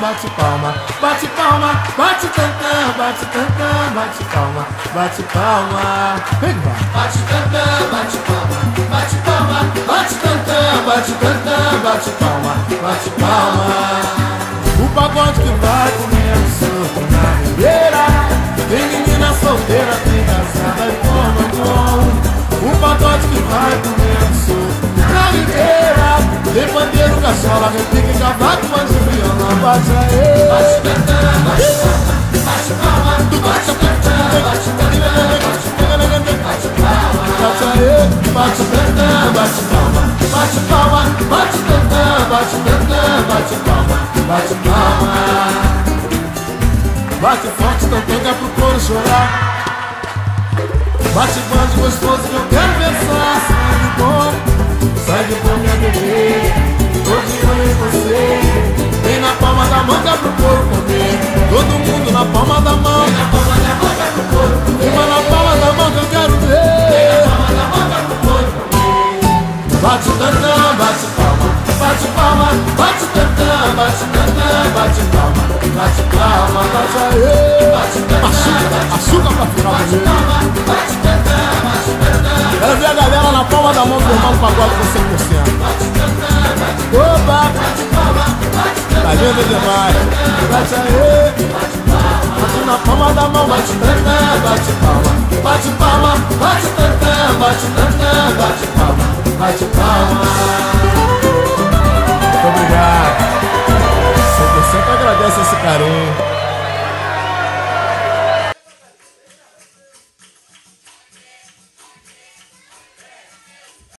bate palma, bate palma, bate tantã, bate tantã, bate palma, bate palma. Vem, vai. Bate tantã, bate palma, bate palma, bate tantã, bate tantã, bate palma, bate palma. O pagode que vai comendo solto na ribeira, tem menina solteira, tem casada e forma bom. O pagode que vai comendo solto na ribeira, tem pandeiro, cachola, repique, cavaco, mas o violão bate aê. Bate tantã, bate palma, bate palma, bate tantã, bate tantã, bate palma, bate palma. Bate aê, bate tantã, bate palma, Bate palma, bate tantã, bate tantã, bate palma, bate palma. bate forte, tantã, que é pro couro chorar. Bate bande gostoso que eu quero pensar. Sangue bom, minha bebê, tô de olho em você. Vem na palma da mão que é pro couro comer. Todo mundo na palma da mão. Na palma da mão é pro couro comer. Uma na palma da mão que eu quero ver. Na palma da mão é pro couro comer. Bate tantã, bate palma, Bate palma, bate tantã, bate tantã, bate palma, bate palma. bate aê. Bate tantã, Açúcar pra final do bate jogo. palma, bate tantã, bate tantã. Quero ver a galera na palma da mão formando pagode com 100%. Bate tantã, bate Opa, bate palma, bate tá tantã, lindo demais. Bate aê. bate palma. Bate na palma da mão, bate tantã, bate palma. Bate palma, bate tantã, bate tantã, bate palma, bate palma. Muito obrigado. 100% agradece esse carinho.